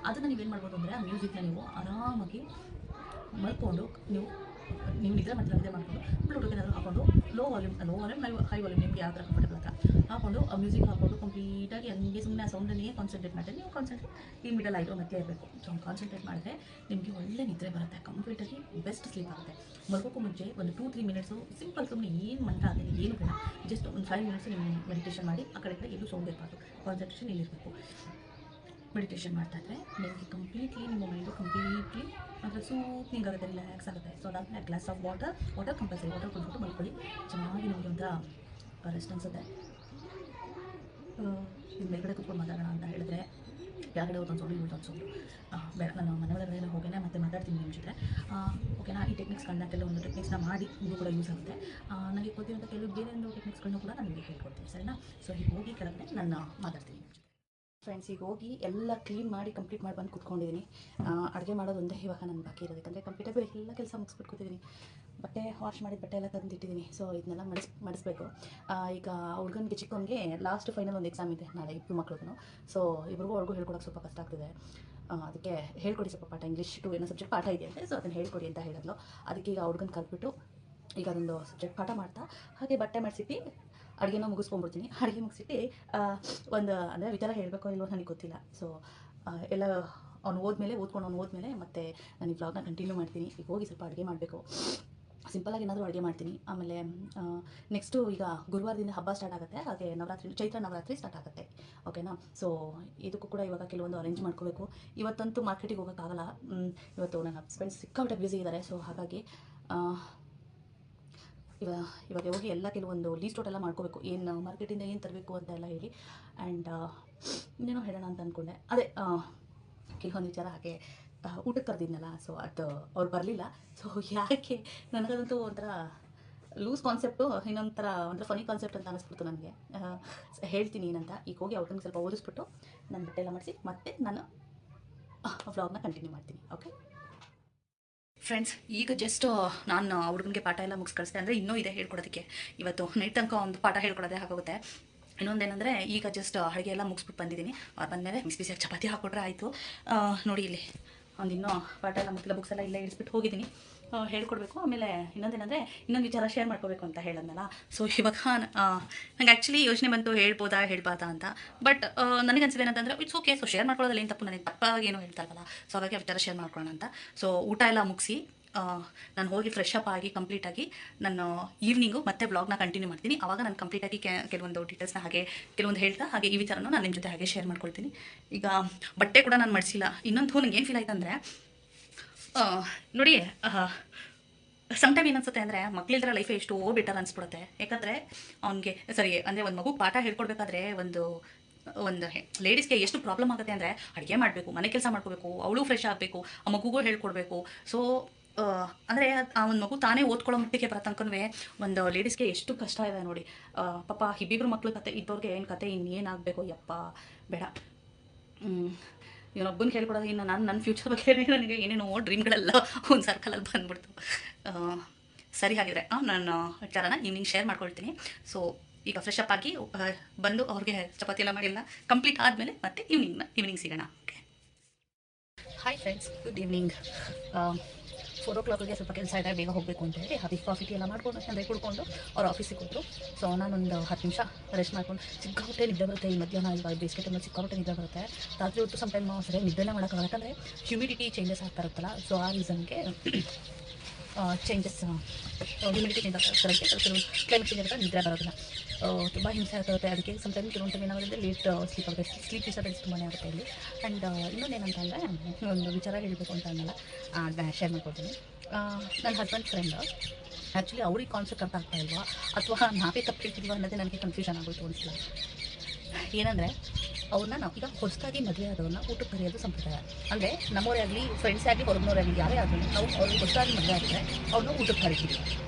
ಅದನ್ನು ನೀವೇನು ಮಾಡ್ಬೋದು ಅಂದರೆ, ಆ ಮ್ಯೂಸಿಕ್ನ ನೀವು ಆರಾಮಾಗಿ ಮಲ್ಕೊಂಡು ನೀವು ನಿದ್ರೆ ಮಾಡ್ಕೊಂಡು ಬ್ಲೂಟೂತ್ ಏನಾದರೂ ಹಾಕೊಂಡು ಲೋ ವಾಲ್ಯೂಮ್ ಹೈ ವಾಲ್ಯೂಮ್ ನಿಮಗೆ ಯಾವ ಥರ ಕಂಫರ್ಟಬಲ್ ಅಂತ ಹಾಕೊಂಡು ಆ ಮ್ಯೂಸಿಕ್ ಹಾಕೊಂಡು ಕಂಪ್ಲೀಟಾಗಿ ಹಂಗೆ ಸುಮ್ಮನೆ ಆ ಸೌಂಡನ್ನೇ ಕಾನ್ಸಂಟ್ರೇಟ್ ಮಾಡ್ತಾರೆ. ನೀವು ಈ ಮಿಡಲ್ ಆಯಿತು ಮತ್ತೆ ಇರಬೇಕು. ಸೊ ಕಾನ್ಸಂಟ್ರೇಟ್ ಮಾಡಿದ್ರೆ ನಿಮಗೆ ಒಳ್ಳೆ ನಿದ್ರೆ ಬರುತ್ತೆ, ಕಂಪ್ಲೀಟಾಗಿ ಬೆಸ್ಟ್ ಸ್ಲೀಪ್ ಆಗುತ್ತೆ. ಮಲ್ಕೋಕ್ಕೂ ಮುಂಚೆ ಒಂದು 2-3 ಮಿನಿಟ್ಸು ಸಿಂಪಲ್, ಸುಮ್ಮನೆ ಏನು ಮಂತ್ರ ಅದನ್ನು ಏನು ಬೇಡ, ಜಸ್ಟ್ ಒಂದು 5 ಮಿನಿಟ್ಸ್ ನೀವು ಮೆಡಿಟೇಷನ್ ಮಾಡಿ. ಆ ಕಡೆ ಎಲ್ಲೂ ಸೌಂಡ್ ಇರಬಾರ್ದು, ಕಾನ್ಸಂಟ್ರೇಷನ್ ಇಲ್ಲಿರಬೇಕು. ಮೆಡಿಟೇಷನ್ ಮಾಡ್ತಾಯಿದ್ರೆ ನಿಮಗೆ ಕಂಪ್ಲೀಟ್ಲಿ ನಿಮ್ಮ ಮೈಂಡು ಕಂಪ್ಲೀಟ್ಲಿ ಅಂದರೆ ಸೂತ್ನಿಂಗ್ ಆಗುತ್ತೆ, ರಿಲ್ಯಾಕ್ಸ್ ಆಗುತ್ತೆ. ಸೊ ಅದಾದಮೇಲೆ glass of water compulsory water ಕುಡಿದ್ಬಿಟ್ಟು ಮಲ್ಕೊಳ್ಳಿ. ಚೆನ್ನಾಗಿ ನಿಮಗೆ ಒಂಥರ ರೆಸ್ಟ್ ಅನಿಸುತ್ತೆ. ಮೇಲ್ಗಡೆ ಕೂತ್ಕೊಂಡು ಮಾತಾಡೋಣ ಅಂತ ಹೇಳಿದ್ರೆ ಕೆಳಗಡೆ ಒಂದು ಸೌಂಡು ಬೇಡ. ನಾನು ಮನೆ ಒಳಗಡೆ ಹೋಗೇನೆ ಮತ್ತೆ ಮಾತಾಡ್ತೀನಿ ನಿಮ್ಮ ಜೊತೆ. ಓಕೆನಾ? ಈ ಟೆಕ್ನಿಕ್ಸ್ಗಳನ್ನ ಕೆಲವೊಂದು ಟೆಕ್ನಿಕ್ಸ್ನ ಮಾಡಿ ಇದು ಕೂಡ ಯೂಸ್ ಆಗುತ್ತೆ. ನನಗೆ ಗೊತ್ತಿರೋಂಥ ಕೆಲವು ಬೇರೆ ಒಂದು ಟೆಕ್ನಿಕ್ಸ್ಗಳನ್ನ ಕೂಡ ನಾನು ನಿಮಗೆ ಹೇಳ್ಕೊಡ್ತೀನಿ, ಸರಿನಾ? ಸೊ ಹೀಗೆ ಹೋಗಿ ಕೆಳಗಡೆ ನಾನು ಮಾತಾಡ್ತೀನಿ ನಿಮ್ಮ ಜೊತೆ. ಫ್ರೆಂಡ್ಸ್, ಈಗ ಹೋಗಿ ಎಲ್ಲ ಕ್ಲೀನ್ ಮಾಡಿ ಕಂಪ್ಲೀಟ್ ಮಾಡಿ ಬಂದು ಕೂತ್ಕೊಂಡಿದ್ದೀನಿ. ಅಡುಗೆ ಮಾಡೋದೊಂದೇ ಇವಾಗ ನನ್ನ ಬಾಕಿ ಇರೋದು, ಯಾಕಂದರೆ ಕಂಪ್ಲೀಟಾಗಿ ಎಲ್ಲ ಕೆಲಸ ಮುಗಿಸ್ಬಿಟ್ಟು ಕೂತಿದ್ದೀನಿ. ಬಟ್ಟೆ ವಾಶ್ ಮಾಡಿದ ಬಟ್ಟೆ ಎಲ್ಲ ತಂದಿಟ್ಟಿದ್ದೀನಿ. ಸೊ ಇದನ್ನೆಲ್ಲ ಮಡಿಸ್ಬೇಕು. ಈಗ ಹುಡುಗನಿಗೆ ಚಿಕ್ಕವನಿಗೆ ಲಾಸ್ಟ್ ಫೈನಲ್ ಒಂದು ಎಕ್ಸಾಮ್ ಇದೆ ನಾಳೆ, ಇಬ್ಬರು ಮಕ್ಳಿಗೂ. ಸೊ ಅವ್ರಿಗೂ ಹೇಳ್ಕೊಡೋಕೆ ಸ್ವಲ್ಪ ಕಷ್ಟ ಆಗ್ತಿದೆ. ಅದಕ್ಕೆ ಹೇಳ್ಕೊಡಿ ಸ್ವಲ್ಪ ಪಾಠ, ಇಂಗ್ಲೀಷ್ 2 ಏನೋ ಸಬ್ಜೆಕ್ಟ್ ಪಾಠ ಇದೆ ಅಂತೆ. ಸೊ ಅದನ್ನು ಹೇಳ್ಕೊಡಿ ಅಂತ ಹೇಳಿದ್ಲು. ಅದಕ್ಕೆ ಈಗ ಹುಡುಗನ ಕಲ್ತ್ಬಿಟ್ಟು ಈಗ ಅದೊಂದು ಸಬ್ಜೆಕ್ಟ್ ಪಾಠ ಮಾಡ್ತಾ ಹಾಗೆ ಬಟ್ಟೆ ಮಾಡಿಸಿಟ್ಟು ಅಡುಗೆನ ಮುಗಿಸ್ಕೊಂಡ್ಬಿಡ್ತೀನಿ. ಅಡುಗೆ ಮುಗಿಸಿಟ್ಟು ಒಂದು ಅಂದರೆ ವಿಚಾರ ಹೇಳಬೇಕೋ ಇಲ್ವೋ ನನಗೆ ಗೊತ್ತಿಲ್ಲ. ಸೊ ಎಲ್ಲ ಅವ್ನು ಓದ್ಮೇಲೆ ಮತ್ತೆ ನಾನು ಈ ವ್ಲಾಗ್ನ ಕಂಟಿನ್ಯೂ ಮಾಡ್ತೀನಿ. ಈಗ ಹೋಗಿ ಸ್ವಲ್ಪ ಅಡುಗೆ ಮಾಡಬೇಕು, ಸಿಂಪಲಾಗಿ ಏನಾದರೂ ಅಡುಗೆ ಮಾಡ್ತೀನಿ. ಆಮೇಲೆ ನೆಕ್ಸ್ಟು ಈಗ ಗುರುವಾರದಿಂದ ಹಬ್ಬ ಸ್ಟಾರ್ಟ್ ಆಗುತ್ತೆ, ಹಾಗೆ ಚೈತ್ರ ನವರಾತ್ರಿ ಸ್ಟಾರ್ಟ್ ಆಗುತ್ತೆ. ಓಕೆನಾ? ಸೊ ಇದಕ್ಕೂ ಕೂಡ ಇವಾಗ ಕೆಲವೊಂದು ಅರೇಂಜ್ ಮಾಡ್ಕೋಬೇಕು. ಇವತ್ತಂತೂ ಮಾರ್ಕೆಟಿಗೆ ಹೋಗೋಕ್ಕಾಗಲ್ಲ, ಇವತ್ತು ನನ್ನ ಹಸ್ಬೆಂಡ್ ಸಿಕ್ಕಾಪಟ್ಟೆ ಬ್ಯುಸಿ ಇದ್ದಾರೆ. ಸೊ ಹಾಗಾಗಿ ಇವಾಗ ಹೋಗಿ ಎಲ್ಲ ಕೆಲವೊಂದು ಲೀಸ್ಟ್ ಔಟ್ ಎಲ್ಲ ಮಾಡ್ಕೋಬೇಕು, ಏನು ಮಾರ್ಕೆಟಿಂದ ಏನು ತರಬೇಕು ಅಂತ ಎಲ್ಲ ಹೇಳಿ. ಆ್ಯಂಡ್ ಇನ್ನೇನೋ ಹೇಳೋಣ ಅಂತ ಅಂದ್ಕೊಂಡೆ, ಅದೇ ಕೆಲವೊಂದು ವಿಚಾರ ಹಾಗೆ ಊಟಕ್ಕೆ ಕರೆದಿದ್ನಲ್ಲ, ಸೊ ಅದು ಅವ್ರು ಬರಲಿಲ್ಲ. ಸೊ ಯಾಕೆ ನನಗದಂತೂ ಒಂಥರ ಲೂಸ್ ಕಾನ್ಸೆಪ್ಟು, ಇನ್ನೊಂಥರ ಫನಿ ಕಾನ್ಸೆಪ್ಟ್ ಅಂತ ಅನಿಸ್ಬಿಡ್ತು ನನಗೆ. ಹೇಳ್ತೀನಿ ಏನಂತ. ಈಗ ಹೋಗಿ ಅವ್ರನ್ನ ಸ್ವಲ್ಪ ಓದಿಸ್ಬಿಟ್ಟು ನನ್ನ ಬಟ್ಟೆ ಎಲ್ಲ ಮಾಡಿಸಿ ಮತ್ತೆ ನಾನು ವ್ಲಾಗ್ನ ಕಂಟಿನ್ಯೂ ಮಾಡ್ತೀನಿ. ಓಕೆ ಫ್ರೆಂಡ್ಸ್, ಈಗ ಜಸ್ಟ್ ನಾನು ಹುಡುಗನಿಗೆ ಪಾಠ ಎಲ್ಲ ಮುಗಿಸ್ ಕಳಿಸ್ದೆ. ಅಂದರೆ ಇನ್ನೂ ಇದೆ ಹೇಳ್ಕೊಡೋದಕ್ಕೆ, ಇವತ್ತು ನೈಟ್ ತನಕ ಒಂದು ಪಾಠ ಹೇಳ್ಕೊಡೋದೇ ಆಗೋಗುತ್ತೆ. ಇನ್ನೊಂದೇನೆಂದರೆ ಈಗ ಜಸ್ಟ್ ಅಡುಗೆ ಎಲ್ಲ ಮುಗಿಸ್ಬಿಟ್ಟು ಬಂದಿದ್ದೀನಿ. ಅವ್ರು ಬಂದಮೇಲೆ ಬಿಸಿಯಾಗಿ ಚಪಾತಿ ಹಾಕ್ಕೊಟ್ರೆ ಆಯಿತು. ನೋಡಿ ಇಲ್ಲಿ ಒಂದು ಇನ್ನೂ ಪಾಠ ಎಲ್ಲ ಮುಗಿಲ್ಲ, ಬುಕ್ಸ್ ಎಲ್ಲ ಇಲ್ಲೇ ಇಳಿಸ್ಬಿಟ್ಟು ಹೋಗಿದ್ದೀನಿ, ಹೇಳ್ಕೊಡ್ಬೇಕು. ಆಮೇಲೆ ಇನ್ನೊಂದೇನೆಂದರೆ ಇನ್ನೊಂದು ವಿಚಾರ ಶೇರ್ ಮಾಡ್ಕೋಬೇಕು ಅಂತ ಹೇಳೋದಲ್ಲ. ಸೊ ಇವಾಗ ನಂಗೆ ಆ್ಯಕ್ಚುಲಿ ಯೋಚನೆ ಬಂತು, ಹೇಳ್ಬಾರ್ದಾ ಅಂತ. ಬಟ್ ನನಗೆ ಅನ್ಸಿದೆ ಏನಂತಂದರೆ ಇಟ್ಸ್ ಓಕೆ. ಸೊ ಶೇರ್ ಮಾಡ್ಕೊಳ್ಳೋದಲ್ಲಿ ಏನು ತಪ್ಪು, ನನಗೆ ತಪ್ಪಾಗಿ ಏನೋ ಹೇಳ್ತಾ ಇರಲ್ಲ. ಸೊ ಹಾಗಾಗಿ ಆ ವಿಚಾರ ಶೇರ್ ಮಾಡ್ಕೊಳ್ಳೋಣ ಅಂತ. ಸೊ ಊಟ ಎಲ್ಲ ಮುಗಿಸಿ ನಾನು ಹೋಗಿ ಫ್ರೆಶ್ ಅಪ್ ಆಗಿ ಕಂಪ್ಲೀಟಾಗಿ ನಾನು ಈವ್ನಿಂಗು ಮತ್ತೆ ಬ್ಲಾಗ್ನ ಕಂಟಿನ್ಯೂ ಮಾಡ್ತೀನಿ. ಆವಾಗ ನಾನು ಕಂಪ್ಲೀಟಾಗಿ ಕೆಲವೊಂದು ಡೀಟೇಲ್ಸ್ನ ಹಾಗೆ ಕೆಲವೊಂದು ಹೇಳ್ತಾ ಹಾಗೆ ಈ ವಿಚಾರನೂ ನಾನು ನಿಮ್ಮ ಜೊತೆ ಹಾಗೆ ಶೇರ್ ಮಾಡ್ಕೊಳ್ತೀನಿ. ಈಗ ಬಟ್ಟೆ ಕೂಡ ನಾನು ಮಡಿಸಿಲ್ಲ. ಇನ್ನೊಂದು ನನಗೆ ಏನು ಫೀಲ್ ಆಯ್ತು ಅಂದರೆ, ನೋಡಿ ಸಮ್ಟೈಮ್ ಏನನ್ಸುತ್ತೆ ಅಂದರೆ ಮಕ್ಕಳಿದ್ರೆ ಲೈಫೇ ಎಷ್ಟೋ ಬೆಟರ್ ಅನಿಸ್ಬಿಡುತ್ತೆ. ಯಾಕಂದರೆ ಅವ್ನಿಗೆ ಅಂದರೆ ಒಂದು ಮಗು ಪಾಠ ಹೇಳ್ಕೊಡ್ಬೇಕಾದ್ರೆ ಒಂದು ಲೇಡೀಸ್ಗೆ ಎಷ್ಟು ಪ್ರಾಬ್ಲಮ್ ಆಗುತ್ತೆ ಅಂದರೆ, ಅಡುಗೆ ಮಾಡಬೇಕು, ಮನೆ ಕೆಲಸ ಮಾಡ್ಕೋಬೇಕು, ಅವಳು ಫ್ರೆಶ್ ಆಗಬೇಕು, ಆ ಮಗುಗೂ ಹೇಳ್ಕೊಡ್ಬೇಕು. ಸೊ ಅಂದರೆ ಆ ಒಂದು ಮಗು ತಾನೇ ಓದ್ಕೊಳ್ಳೋ ಮಟ್ಟಿಗೆ ಬರೋ ತನಕನೂ ಒಂದು ಲೇಡೀಸ್ಗೆ ಎಷ್ಟು ಕಷ್ಟ ಇದೆ ನೋಡಿ. ಪಾಪ ಇಬ್ಬಿಬ್ರು ಮಕ್ಳು ಕತೆ ಇದ್ದವ್ರಿಗೆ ಏನು ಕತೆ, ಇನ್ನೇನಾಗಬೇಕು ಯಪ್ಪ ಬೇಡ. ಇವನೊಬ್ಬನಿಗೆ ಹೇಳ್ಕೊಡೋದು, ಇನ್ನು ನನ್ನ ಫ್ಯೂಚರ್ ಬಗ್ಗೆ ನನಗೆ ಏನೇನೋ ಡ್ರೀಮ್ಗಳೆಲ್ಲ ಒಂದು ಸರ್ಕಲಲ್ಲಿ ಬಂದ್ಬಿಡ್ತು. ಸರಿ ಹಾಗಿದ್ರೆ ನಾನು ವಿಚಾರನ ಈವ್ನಿಂಗ್ ಶೇರ್ ಮಾಡ್ಕೊಳ್ತೀನಿ. ಸೊ ಈಗ ಫ್ರೆಶ್ ಅಪ್ ಆಗಿ ಬಂದು ಅವ್ರಿಗೆ ಚಪಾತಿ ಎಲ್ಲ ಮಾಡಿಲ್ಲ, ಕಂಪ್ಲೀಟ್ ಆದಮೇಲೆ ಮತ್ತೆ ಈವ್ನಿಂಗ್ ಸಿಗೋಣ. Okay, hi friends, good evening. 4 o'clockಗೆ ಸ್ವಲ್ಪ ಕೆಲಸ ಇದೆ, ಬೇಗ ಹೋಗಬೇಕು ಅಂತ ಹೇಳಿ ಹಾಗೆ ಕಾಫಿ ಟೀ ಎಲ್ಲ ಮಾಡ್ಕೊಂಡು ಅಂದರೆ ಕುಡ್ಕೊಂಡು ಅವ್ರು ಆಫೀಸಿಗೆ ಹೋದರು. ಸೊ ನಾನೊಂದು 10 ನಿಮಿಷ ರೆಸ್ಟ್ ಮಾಡ್ಕೊಂಡು, ಸಿಕ್ಕಾಪಟ್ಟೆ ನಿದ್ದೆ ಬರುತ್ತೆ ಈ ಮಧ್ಯಾಹ್ನ. ಈಗ ಬೇಸಿಗೆ ಟೈಮಲ್ಲಿ ಸಿಕ್ಕಾಪಟ್ಟೆ ನಿದ್ದೆ ಬರುತ್ತೆ. ರಾತ್ರಿ ಹೊತ್ತು ಸಮ್ ಟೈಮ್ ಸರಿಯಾಗಿ ನಿದ್ದೆನೇ ಮಾಡೋಕ್ಕಾಗಲ್ಲ, ಯಾಕಂದರೆ ಹ್ಯೂಮಿಡಿಟಿ ಚೇಂಜಸ್ ಆಗ್ತಾ ಇರುತ್ತಲ್ಲ. ಸೊ ಆ ರೀಸನ್ಗೆ ಹ್ಯೂಮಿಡಿಟಿ ಚೇಂಜ್ ಆಗ್ತಾ ಇರುತ್ತೆ, ಕೆಲವು ಕ್ಲೈಮೇಟ್ ಚೇಂಜ್ ಆಗುತ್ತೆ, ನಿದ್ರೆ ಬರೋದಿಲ್ಲ, ತುಂಬ ಹಿಂಸೆ ಆಗ್ತಿರುತ್ತೆ. ಅದಕ್ಕೆ ಸಮ್ ಟೈಮ್ ಕೆಲವೊಂದು ಟೈಮ್ ಏನಾಗುತ್ತೆ, ಲೇಟ್ ಸ್ಲೀಪ್ ಆಗುತ್ತೆ, ಸ್ಲೀಪ್ ಡಿಸ್ಟರ್ಬೆನ್ಸ್ ತುಂಬಾ ಆಗುತ್ತೆ ಇಲ್ಲಿ. ಆ್ಯಂಡ್ ಇನ್ನೊಂದೇನಂತಂದರೆ, ಒಂದು ವಿಚಾರ ಹೇಳಬೇಕು ಅಂತ ಅನ್ನಲ್ಲ, ಅದನ್ನ ಶೇರ್ ಮಾಡ್ಕೊಳ್ತೀನಿ. ನನ್ನ ಹಸ್ಬೆಂಡ್ ಫ್ರೆಂಡ್ ಆ್ಯಕ್ಚುಲಿ ಅವ್ರಿಗೆ ಕಾನ್ಸೆಪ್ಟ್ ಅರ್ಥ ಆಗ್ತಾ ಇಲ್ವಾ ಅಥವಾ ನಾವೇ ತಪ್ಪಿರ್ತಿಲ್ವಾ ಅನ್ನೋದೇ ನನಗೆ ಕನ್ಫ್ಯೂಷನ್ ಆಗೋಯ್ತು ಒಂದ್ಸಲ. ಏನಂದರೆ, ಅವ್ರನ್ನ ನಾವು ಈಗ ಹೊಸದಾಗಿ ಮದುವೆ ಆದವ್ರನ್ನ ಊಟಕ್ಕೆ ಕರೆಯೋದು ಸಂಪ್ರದಾಯ. ಅಂದರೆ ನಮ್ಮವರೇ ಆಗಲಿ, ಫ್ರೆಂಡ್ಸೇ ಆಗಲಿ, ಹೊರಗಿನವರೇ ಆಗಲಿ, ಯಾರೇ ಆಗಲಿ, ನಾವು ಅವ್ರಿಗೆ ಹೊಸದಾಗಿ ಮದುವೆ ಆಗಿದ್ರೆ ಅವ್ರನ್ನ ಊಟಕ್ಕೆ ಕರಿತೀವಿ.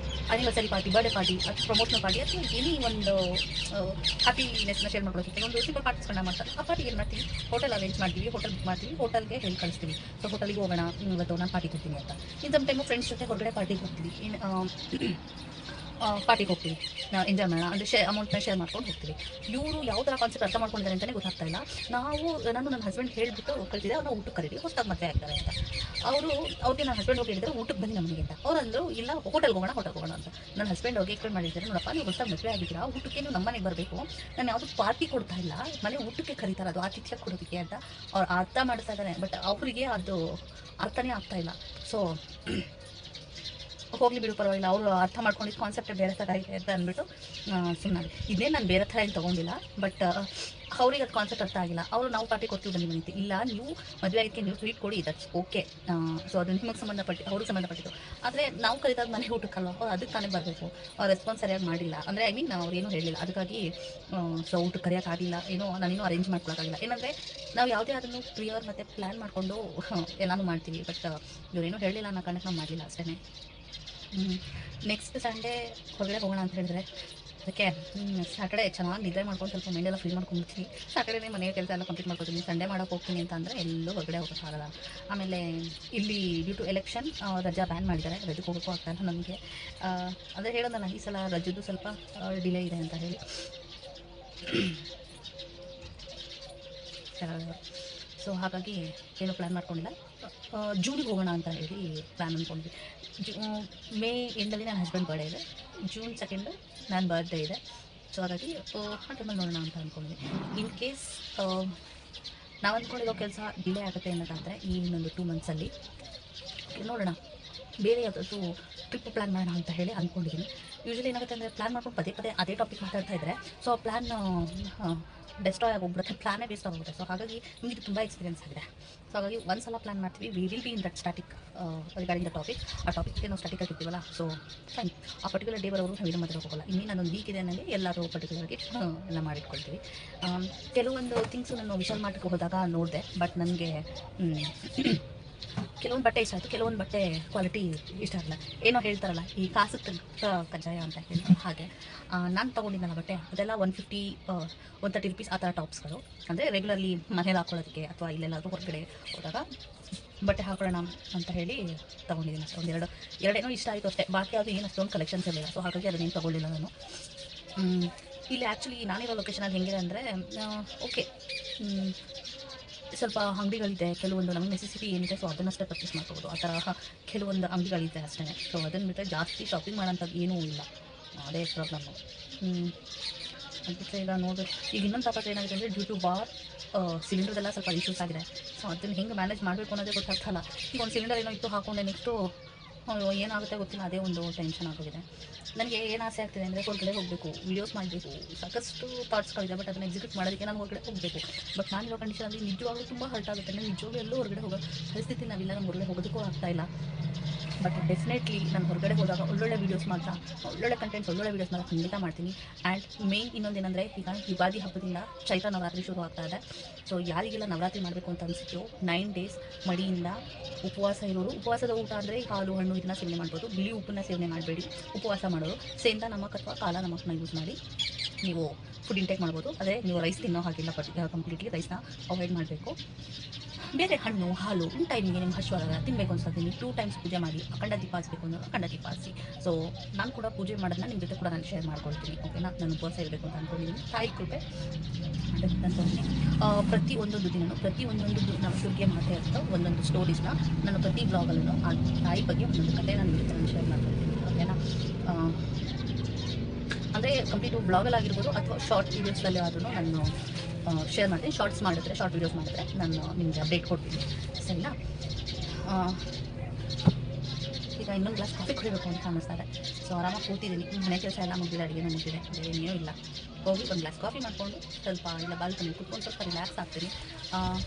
ಆ್ಯನಿವರ್ಸರಿ ಪಾರ್ಟಿ, ಬರ್ಡೇ ಪಾರ್ಟಿ, ಅಥವಾ ಪ್ರಮೋಷನಲ್ ಪಾರ್ಟಿ, ಅಥವಾ ಏನೇ ಒಂದು ಹ್ಯಾಪಿನೆಸ್ನ ಶೇರ್ ಮಾಡ್ಕೊಳ್ಳೋಕ್ಕೆ ಒಂದು ಸಿಂಪಲ್ ಪಾರ್ಟಿಸ್ಗಳನ್ನ ಮಾಡ್ತಾರೆ. ಆ ಪಾರ್ಟಿಗೆ ಏನು ಮಾಡ್ತೀವಿ, ಹೋಟೆಲ್ ಅರೇಂಜ್ ಮಾಡ್ತೀವಿ, ಹೋಟೆಲ್ ಬುಕ್ ಮಾಡ್ತೀವಿ, ಹೋಟೆಲ್ಗೆ ಹೇಳಿ ಕಳಿಸ್ತೀವಿ. ಸೊ ಹೋಟೆಲಿಗೆ ಹೋಗೋಣ, ಇವತ್ತು ನಾನು ಪಾರ್ಟಿ ಕೊಡ್ತೀನಿ ಅಂತ. ಇನ್ನು ಸಮ್ ಟೈಮು ಫ್ರೆಂಡ್ಸ್ ಜೊತೆ ಹೊರಗಡೆ ಪಾರ್ಟಿಗೆ ಹೋಗ್ತೀವಿ, ಪಾರ್ಟಿಗೆ ಹೋಗ್ತೀವಿ, ಎಂಜಾಯ್ ಮಾಡೋಣ ಅಂದರೆ ಅಮೌಂಟ್ನ ಶೇರ್ ಮಾಡ್ಕೊಂಡು ಹೋಗ್ತೀವಿ. ಇವರು ಯಾವ ಥರ ಕಾನ್ಸೆಪ್ಟ್ ಅರ್ಥ ಮಾಡ್ಕೊಂಡಿದ್ದಾರೆ ಅಂತಲೇ ಗೊತ್ತಾಗ್ತಾ ಇಲ್ಲ. ನಾನು ನನ್ನ ಹಸ್ಬೆಂಡ್ ಹೇಳಿಬಿಟ್ಟು ಕಳಿಸಿದೆ, ಅವ್ರನ್ನ ಊಟಕ್ಕೆ ಕರೀರಿ, ಹೊಸದಾಗಿ ಮದುವೆ ಆಗ್ತಾರೆ ಅಂತ. ಅವ್ರಿಗೆ ನನ್ನ ಹಸ್ಬೆಂಡ್ ಹೋಗಿ ಹೇಳಿದರೆ ಊಟಕ್ಕೆ ಬನ್ನಿ ನಮಗೆ ಅಂತ. ಅವ್ರಂದರು ಇಲ್ಲ, ಹೋಟೆಲ್ಗೆ ಹೋಗೋಣ ಅಂತ. ನನ್ನ ಹಸ್ಬೆಂಡ್ ಹೋಗಿ ಎಕ್ಸ್ಪ್ಲೇನ್ ಮಾಡಿದ್ದಾರೆ, ನೋಡಪ್ಪ ನೀವು ಹೊಸದಾಗಿ ಮದುವೆ ಆಗಿದ್ದೀರಾ, ಊಟಕ್ಕೆ ನೀವು ನಮ್ಮ ಮನೆಗೆ ಬರಬೇಕು, ನಾನು ಯಾವುದು ಪಾರ್ಟಿ ಕೊಡ್ತಾ ಇಲ್ಲ, ಮನೆ ಊಟಕ್ಕೆ ಕರೀತಾರೆ, ಅದು ಆತಿಥ್ಯ ಕೊಡೋದಕ್ಕೆ ಅಂತ ಅವ್ರು ಅರ್ಥ ಮಾಡಿಸ್ತಾ ಇದ್ದಾರೆ. ಬಟ್ ಅವರಿಗೆ ಅದು ಅರ್ಥನೇ ಆಗ್ತಾ ಇಲ್ಲ. ಸೊ ಹೋಗಲಿ ಬಿಡು, ಪರವಾಗಿಲ್ಲ, ಅವರು ಅರ್ಥ ಮಾಡ್ಕೊಂಡಿದ್ದು ಕಾನ್ಸೆಪ್ಟ್ ಬೇರೆ ಥರ ಇದೆ ಅಂತ ಅಂದ್ಬಿಟ್ಟು ಸುಮ್ಮನೆ. ಇದೇ ನಾನು ಬೇರೆ ಥರ ಏನು ತೊಗೊಂಡಿಲ್ಲ, ಬಟ್ ಅವ್ರಿಗೆ ಅದು ಕಾನ್ಸೆಪ್ಟ್ ಅರ್ಥ ಆಗಿಲ್ಲ. ನಾವು ಪಾರ್ಟಿ ಕೊಡ್ತೀವಿ ಬನ್ನಿ ಬಂದಿತ್ತು, ಇಲ್ಲ ನೀವು ಮದುವೆ ಆಗಿದ್ದಕ್ಕೆ ನೀವು ಟ್ರೀಟ್ ಕೊಡಿ, ದಟ್ಸ್ ಓಕೆ. ಸೊ ಅದು ನಿಮಗೆ ಅವ್ರಿಗೆ ಸಂಬಂಧಪಟ್ಟಿದ್ದು. ಆದರೆ ನಾವು ಕರೀತಾಗ ಮನೆ ಊಟಕ್ಕಲ್ವ, ಅವ್ರು ಅದಕ್ಕೆ ತಾನೇ ಬರಬೇಕು. ಅವ್ರು ರೆಸ್ಪಾನ್ಸ್ ಸರಿಯಾಗಿ ಮಾಡಿಲ್ಲ, ಅಂದರೆ ಅವ್ರೇನೂ ಹೇಳಿಲ್ಲ, ಅದಕ್ಕಾಗಿ ಸೊ ಊಟಕ್ಕೆ ಕರೆಯೋಕ್ಕಾಗಿಲ್ಲ, ನಾನೇನೋ ಅರೇಂಜ್ ಮಾಡ್ಕೊಳಕ್ಕಾಗಿಲ್ಲ. ಏನಂದರೆ ನಾವು ಯಾವುದೇ ಅದನ್ನು ಪ್ರಿಯರ್ ಮತ್ತು ಪ್ಲ್ಯಾನ್ ಮಾಡಿಕೊಂಡು ಎಲ್ಲನೂ ಮಾಡ್ತೀವಿ, ಬಟ್ ಇವರೇನೂ ಹೇಳಿಲ್ಲ ಅನ್ನೋ ಕಾರಣಕ್ಕೆ ನಾವು ಮಾಡಲಿಲ್ಲ ಅಷ್ಟೇ. ನೆಕ್ಸ್ಟ್ ಸಂಡೇ ಹೊರಗಡೆ ಹೋಗೋಣ ಅಂತ ಹೇಳಿದ್ರೆ, ಅದಕ್ಕೆ ಸ್ಯಾಟರ್ಡೇ ಚೆನ್ನಾಗಿ ನಿದ್ದೆ ಮಾಡ್ಕೊಂಡು ಸ್ವಲ್ಪ ಮೈಂಡೆಲ್ಲ ಫ್ರೀ ಮಾಡ್ಕೊಂಡ್ಬಿಡ್ತೀನಿ. ಸ್ಯಾಟರ್ಡೇ ಮನೆಯ ಕೆಲಸ ಎಲ್ಲ ಕಂಪ್ಲೀಟ್ ಮಾಡ್ಕೊತೀನಿ. ಸಂಡೇ ಮಾಡೋಕ್ಕೆ ಹೋಗ್ತೀನಿ ಅಂತ ಅಂದರೆ ಎಲ್ಲೂ ಹೊರಗಡೆ ಹೋಗೋಕ್ಕಾಗಲ್ಲ. ಆಮೇಲೆ ಇಲ್ಲಿ ಡ್ಯೂ ಟು ಎಲೆಕ್ಷನ್ ರಜಾ ಬ್ಯಾನ್ ಮಾಡಿದ್ದಾರೆ, ರಜೆಗೆ ಹೋಗೋಕ್ಕೂ ಆಗ್ತಾಯಿಲ್ಲ ನಮಗೆ. ಅಂದರೆ ಹೇಳೋದಲ್ಲ, ಈ ಸಲ ರಜದ್ದು ಸ್ವಲ್ಪ ಡಿಲೇ ಇದೆ ಅಂತ ಹೇಳಿ. ಸೊ ಹಾಗಾಗಿ ಏನೂ ಪ್ಲ್ಯಾನ್ ಮಾಡ್ಕೊಂಡಿಲ್ಲ. ಜೂನಿಗೆ ಹೋಗೋಣ ಅಂತ ಹೇಳಿ ಪ್ಲ್ಯಾನ್ ಅಂದ್ಕೊಂಡ್ವಿ. ಮೇ ಎಂಡಲ್ಲಿ ನನ್ನ ಹಸ್ಬೆಂಡ್ ಬರ್ಡೇ ಇದೆ, ಜೂನ್ 2 ನನ್ನ ಬರ್ಡೇ ಇದೆ. ಸೊ ಹಾಗಾಗಿ ಆ ಟೈಮಲ್ಲಿ ನೋಡೋಣ ಅಂತ ಅಂದ್ಕೊಂಡ್ವಿ. ಇನ್ ಕೇಸ್ ನಾವು ಅಂದ್ಕೊಂಡಿರೋ ಕೆಲಸ ಡಿಲೇ ಆಗುತ್ತೆ ಅನ್ನೋದಾದರೆ ಈ ಇನ್ನೊಂದು 2 ಮಂತ್ಸಲ್ಲಿ ನೋಡೋಣ, ಬೇರೆ ಯಾವುದಾದ್ರೂ ಟ್ರಿಪ್ ಪ್ಲ್ಯಾನ್ ಮಾಡೋಣ ಅಂತ ಹೇಳಿ ಅಂದ್ಕೊಂಡಿದ್ದೀನಿ. ಯೂಶ್ವಲಿ ಏನಾಗುತ್ತೆ ಅಂದರೆ ಪ್ಲ್ಯಾನ್ ಮಾಡ್ಕೊಂಡು ಪದೇ ಪದೇ ಅದೇ ಟಾಪಿಕ್ ಮಾತಾಡ್ತಾ ಇದ್ದರೆ ಸೊ ಆ ಪ್ಲ್ಯಾನ್ ಡೆಸ್ಟ್ರಾಯ್ ಆಗೋಗ್ಬಿಡುತ್ತೆ, ಪ್ಲ್ಯಾನೇ ವೇಸ್ಟ್ ಆಗೋಗುತ್ತೆ. ಸೊ ಹಾಗಾಗಿ ನಿಮಗೆ ತುಂಬ ಎಕ್ಸ್ಪೀರಿಯನ್ಸ್ ಆಗಿದೆ. ಸೊ ಹಾಗಾಗಿ ಒಂದು ಸಲ ಪ್ಲ್ಯಾನ್ ಮಾಡ್ತೀವಿ, we will be in that static regarding the topic. ಆ ಟಾಪಿಕ್ಗೆ ನಾವು ಸ್ಟಾಟಿಕ್ ಆಗಿರ್ತೀವಲ್ಲ, ಸೊ ಫೈನ್, ಆ ಪರ್ಟಿಕ್ಯುಲರ್ ಡೇ ಬರೋರು ನಾವು ಏನು ಮಾತಾಡೋಕೆ ಹೋಗಲ್ಲ. ಇನ್ನೇನು ನಾನೊಂದು ವೀಕ್ ಇದೆ ನನಗೆ ಎಲ್ಲರೂ ಪರ್ಟಿಕ್ಯುಲರ್ಗೆ ಎಲ್ಲ ಮಾಡಿಟ್ಕೊಳ್ತೀವಿ. ಕೆಲವೊಂದು ಥಿಂಗ್ಸು ನಾನು ವಿಶಾಲ್ ಮಾರ್ಟ್ಗೆ ಹೋದಾಗ ನೋಡಿದೆ, ಬಟ್ ನನಗೆ ಕೆಲವೊಂದು ಬಟ್ಟೆ ಇಷ್ಟ ಆಯಿತು, ಕೆಲವೊಂದು ಬಟ್ಟೆ ಕ್ವಾಲಿಟಿ ಇಷ್ಟ ಆಗಲ್ಲ. ಏನೋ ಹೇಳ್ತಾರಲ್ಲ, ಈ ಕಾಸು ಕಜ್ಜಾಯ ಅಂತ ಹೇಳಿ, ಹಾಗೆ ನಾನು ತೊಗೊಂಡಿದ್ದಲ್ಲ ಬಟ್ಟೆ ಅದೆಲ್ಲ 150 130 ರುಪೀಸ್ ಆ ಥರ ಟಾಪ್ಸ್ಗಳು. ಅಂದರೆ ರೆಗ್ಯುಲರ್ಲಿ ಮನೇಲಿ ಹಾಕೊಳ್ಳೋದಕ್ಕೆ ಅಥವಾ ಇಲ್ಲೆಲ್ಲಾದರೂ ಹೊರಗಡೆ ಹೋದಾಗ ಬಟ್ಟೆ ಹಾಕೊಳ್ಳೋಣ ಅಂತ ಹೇಳಿ ತೊಗೊಂಡಿದ್ದೀನಿ ಅಷ್ಟೇ. ಎರಡೇನೋ ಇಷ್ಟ ಆಯಿತು ಅಷ್ಟೇ, ಬಾಕಿ ಅದು ಏನು ಅಷ್ಟೊಂದು ಕಲೆಕ್ಷನ್ಸ್ ಇರಲಿಲ್ಲ. ಸೊ ಹಾಗಾಗಿ ಅದನ್ನೇನು ತೊಗೊಳ್ಳಿಲ್ಲ ನಾನು. ಇಲ್ಲಿ ಆ್ಯಕ್ಚುಲಿ ನಾನಿರೋ ಲೊಕೇಶನಲ್ಲಿ ಹೆಂಗಿದೆ ಅಂದರೆ ಓಕೆ, ಸ್ವಲ್ಪ ಅಂಗಡಿಗಳಿದೆ, ಕೆಲವೊಂದು ನಮಗೆ ನೆಸೆಸಿಟಿ ಏನಿದೆ ಸೊ ಅದನ್ನಷ್ಟೇ ಪರ್ಚೇಸ್ ಮಾಡ್ಕೋಬೋದು. ಆ ಥರ ಕೆಲವೊಂದು ಅಂಗಡಿಗಳಿದೆ ಅಷ್ಟೇ. ಸೊ ಅದನ್ನು ಬಿಟ್ಟರೆ ಜಾಸ್ತಿ ಶಾಪಿಂಗ್ ಮಾಡೋಂಥದ್ದು ಏನೂ ಇಲ್ಲ, ಅದೇ ಪ್ರಾಬ್ಲಮ್ಮು. ಅದಕ್ಕೆ ಈಗ ನೋಡಿದ್ರೆ ಈಗ ಇನ್ನೊಂದು ತಾಪತ್ರ ಏನಾಗಿದೆ ಅಂದರೆ ಡ್ಯೂ ಟು ವಾರ್ ಸಿಲಿಂಡರ್ದೆಲ್ಲ ಸ್ವಲ್ಪ ಇಶ್ಯೂಸ್ ಆಗಿದೆ. ಸೊ ಅದನ್ನು ಹೆಂಗೆ ಮ್ಯಾನೇಜ್ ಮಾಡಬೇಕು ಅನ್ನೋದೇ ಗೊತ್ತಾಗ್ತಲ್ಲ. ಈಗ ಒಂದು ಸಿಲಿಂಡರ್ ಏನೋ ಇತ್ತು ಹಾಕೊಂಡೆ, ನೆಕ್ಸ್ಟು ಏನಾಗುತ್ತೆ ಗೊತ್ತಿಲ್ಲ, ಅದೇ ಒಂದು ಟೆನ್ಷನ್ ಆಗೋಗಿದೆ. ನನಗೆ ಏನು ಆಸೆ ಆಗ್ತಿದೆ ಅಂದರೆ ಹೊರಗಡೆ ಹೋಗಬೇಕು, ವೀಡಿಯೋಸ್ ಮಾಡಬೇಕು, ಸಾಕಷ್ಟು ಥಾಟ್ಸ್ಗಳಿದೆ, ಬಟ್ ಅದನ್ನು ಎಕ್ಸಿಕ್ಯೂಟ್ ಮಾಡೋದಕ್ಕೆ ನಾನು ಹೊರಗಡೆ ಹೋಗಬೇಕು. ಬಟ್ ನಾನಿರೋ ಕಂಡೀಷನಲ್ಲಿ ನಿಜವಾಗ್ಲೂ ತುಂಬ ಹರ್ಟ್ ಆಗುತ್ತೆ. ನಾನು ನಿಜವಾಗ್ಲೂ ಎಲ್ಲೂ ಹೊರಗಡೆ ಹೋಗೋ ಪರಿಸ್ಥಿತಿ ನಾವಿಲ್ಲ, ನಮ್ಮ ಹೊರಗಡೆ ಹೋಗೋದಕ್ಕೂ ಆಗ್ತಾಯಿಲ್ಲ. ಬಟ್ ಡೆಫಿನೆಟ್ಲಿ ನಾನು ಹೊರಗಡೆ ಹೋದಾಗ ಒಳ್ಳೊಳ್ಳೆ ವೀಡಿಯೋಸ್ ಮಾತ್ರ, ಒಳ್ಳೊಳ್ಳೆ ಕಂಟೆಂಟ್ಸ್, ಒಳ್ಳೊಳ್ಳೆ ವೀಡಿಯೋಸ್ ಮಾತ್ರ ಖಂಡಿತ ಮಾಡ್ತೀನಿ. ಆ್ಯಂಡ್ ಮೇನ್ ಇನ್ನೊಂದೇನೆಂದರೆ ಈಗ ಯುಗಾದಿ ಹಬ್ಬದಿಂದ ಚೈತ್ರ ನವರಾತ್ರಿ ಶುರು ಆಗ್ತಾ ಇದೆ. ಸೊ ಯಾರಿಗೆಲ್ಲ ನವರಾತ್ರಿ ಮಾಡಬೇಕು ಅಂತ ಅನಿಸುತ್ತೋ 9 ಡೇಸ್ ಮಡಿಯಿಂದ ಉಪವಾಸ ಇರೋರು, ಉಪವಾಸದ ಊಟ ಅಂದರೆ ಹಾಲು ಹಣ್ಣು ಇದನ್ನ ಸೇವನೆ ಮಾಡ್ಬೋದು, ಬಿಳಿ ಉಪ್ಪನ್ನ ಸೇವನೆ ಮಾಡಬೇಡಿ. ಉಪವಾಸ ಮಾಡೋರು ಸೇಂದ ನಮಕ್ ಅಥವಾ ಕಾಲ ನಮಕ್ನ ಯೂಸ್ ಮಾಡಿ ನೀವು ಫುಡ್ ಇಂಟೇಕ್ ಮಾಡ್ಬೋದು. ಅದೇ ನೀವು ರೈಸ್ ತಿನ್ನೋ ಹಾಗಿಲ್ಲ, ಕಂಪ್ಲೀಟ್ಲಿ ರೈಸ್ನ ಅವಾಯ್ಡ್ ಮಾಡಬೇಕು. ಬೇರೆ ಹಣ್ಣು ಹಾಲು ಇನ್ ಟೈಮಿಗೆ ನಿಮ್ಗೆ ಹಶ್ವಾದಾಗ ತಿನ್ನಬೇಕು ಅನ್ಸುತ್ತೆ, ನೀವು 2 ಟೈಮ್ಸ್ ಪೂಜೆ ಮಾಡಿ, ಅಖಂಡ ದೀಪ ಹಚ್ಚಬೇಕು ಅಂದ್ರೆ ಅಖಂಡ ದೀಪ ಹಚ್ಚಿ. ಸೊ ನಾನು ಕೂಡ ಪೂಜೆ ಮಾಡೋದನ್ನ ನಿಮ್ಮ ಜೊತೆ ಕೂಡ ನಾನು ಶೇರ್ ಮಾಡ್ಕೊಳ್ತೀನಿ. ಓಕೆನಾ, ನಾನು ಉಪವಾಸ ಇರಬೇಕು ಅಂತ ಅಂದ್ಕೊಂಡಿದ್ದೀನಿ. ತಾಯಿ ಕೃಪೆ ಅಂದ್ಕೊಂಡಿದ್ದೀನಿ. ಪ್ರತಿ ಒಂದೊಂದು ದಿನವೂ ಪ್ರತಿ ಒಂದೊಂದು ನವದುರ್ಗೆ ಮಾತೆ ಅಂತ ಒಂದೊಂದು ಸ್ಟೋರೀಸ್ನ ನಾನು ಪ್ರತಿ ಬ್ಲಾಗಲ್ಲೂ ಆ ತಾಯಿ ಬಗ್ಗೆ ಒಂದೊಂದು ಕಥೆ ನಾನು ನಿಮ್ಮ ಜೊತೆ ನಾನು ಶೇರ್ ಮಾಡ್ಕೊಳ್ತೀನಿ. ಓಕೆನಾ, ಅಂದರೆ ಕಂಪ್ಲೀಟು ಬ್ಲಾಗಲ್ಲಾಗಿರ್ಬೋದು ಅಥವಾ ಶಾರ್ಟ್ ವೀಡಿಯೋಸ್ದಲ್ಲಿ ಆದ್ರೂ ನಾನು ಶೇರ್ ಮಾಡ್ತೀನಿ. ಶಾರ್ಟ್ ವೀಡಿಯೋಸ್ ಮಾಡಿದ್ರೆ ನಾನು ನಿಮಗೆ ಅಪ್ಡೇಟ್ ಕೊಡ್ತೀನಿ, ಸರಿನಾ. ಈಗ ಇನ್ನೊಂದು ಗ್ಲಾಸ್ ಕಾಫಿ ಕುಡಿಬೇಕು ಅಂತ ಅನ್ನಿಸ್ತಾರೆ. ಸೊ ಆರಾಮಾಗಿ ಕೂತಿದ್ದೀನಿ, ಮನೆ ಕೆಲಸ ಎಲ್ಲ ಮುಗಿದಿದೆ, ಅಡುಗೆನೂ ಮುಗಿದಿದೆ, ಏನೇನೂ ಇಲ್ಲ. ಹೋಗಿ ಒಂದು ಗ್ಲಾಸ್ ಕಾಫಿ ಮಾಡಿಕೊಂಡು ಸ್ವಲ್ಪ ಇಲ್ಲ ಬಾಲ್ಕನಿ ಕುತ್ಕೊಂಡು ಸ್ವಲ್ಪ ರಿಲ್ಯಾಕ್ಸ್ ಆಗ್ತೀನಿ.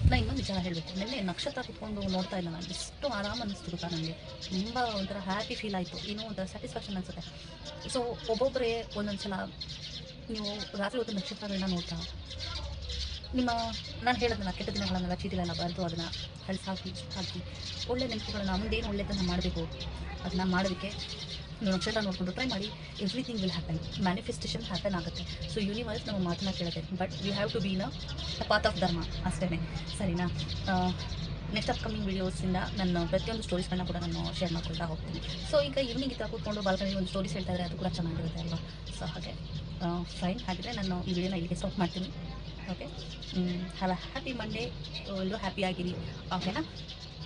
ನಾನು ಇನ್ನೊಂದು ವಿಚಾರ ಹೇಳಬೇಕು, ನಿನ್ನೆ ನಕ್ಷತ್ರ ಕುತ್ಕೊಂಡು ನೋಡ್ತಾ ಇಲ್ಲ ನಾನು, ಎಷ್ಟು ಆರಾಮ ಅನ್ನಿಸ್ತು ಗೊತ್ತಾ ನನಗೆ. ತುಂಬ ಒಂಥರ ಹ್ಯಾಪಿ ಫೀಲ್ ಆಯಿತು, ಏನೋ ಒಂಥರ ಸ್ಯಾಟಿಸ್ಫ್ಯಾಕ್ಷನ್ ಅನಿಸುತ್ತೆ. ಸೊ ಒಬ್ಬೊಬ್ಬರೇ ಒಂದೊಂದು ಸಲ ನೀವು ರಾತ್ರಿ ಹೊತ್ತು ನಕ್ಷತ್ರಗಳನ್ನ ನೋಡ್ತಾ ನಿಮ್ಮ, ನಾನು ಹೇಳೋದನ್ನ ಕೆಟ್ಟ ದಿನಗಳನ್ನೆಲ್ಲ ಚೀಟಿಗಳನ್ನ ಬರೆದು ಅದನ್ನು ಹಾಕಿ ಒಳ್ಳೆ ನೆನಪುಗಳನ್ನ ಮುಂದೇನು ಒಳ್ಳೆಯದನ್ನು ಮಾಡಬೇಕು ಅದನ್ನು ಮಾಡೋದಕ್ಕೆ ನೀವು ನಕ್ಷತ್ರ ನೋಡಿಕೊಂಡು ಟ್ರೈ ಮಾಡಿ. Everything will happen, manifestation happen ಆಗುತ್ತೆ. ಸೊ ಯೂನಿವರ್ಸ್ ನಮ್ಮ ಮಾತನ್ನ ಕೇಳುತ್ತೆ, but we have to be in a path of dharma ಅಷ್ಟೇ, ಸರಿನಾ. ನೆಕ್ಸ್ಟ್ ಅಪ್ಕಮಿಂಗ್ ವೀಡಿಯೋಸಿಂದ ನನ್ನ ಪ್ರತಿಯೊಂದು ಸ್ಟೋರೀಸ್ಗಳನ್ನ ಕೂಡ ನಾನು ಶೇರ್ ಮಾಡ್ಕೊಳ್ತಾ ಹೋಗ್ತೀನಿ. ಸೊ ಈಗ ಈವ್ನಿಂಗ್ ಈ ಥರ ಕೂತ್ಕೊಂಡು ಬಾಲ್ಕನಿ ಒಂದು ಸ್ಟೋರೀಸ್ ಹೇಳ್ತಾ ಇದ್ದರೆ ಅದು ಕೂಡ ಚೆನ್ನಾಗಿರುತ್ತೆ ಅಲ್ವಾ. ಸೊ ಹಾಗೆ ಫೈನ್, ಹಾಗಿದ್ರೆ ನಾನು ಈ ವಿಡಿಯೋನ ಇಲ್ಲಿಗೆ ಸ್ಟಾಪ್ ಮಾಡ್ತೀನಿ. Okay, have a happy Monday, ಎಲ್ಲರೂ ಹ್ಯಾಪಿಯಾಗಿರಿ. ಓಕೆನಾ,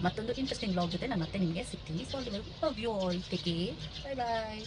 ಮತ್ತೊಂದು ಇಂಟ್ರೆಸ್ಟಿಂಗ್ ಬ್ಲಾಗ್ ಜೊತೆ ನಾನು ಮತ್ತೆ ನಿಮಗೆ ಸಿಗ್ತೀನಿ. So love you all, take care, bye bye.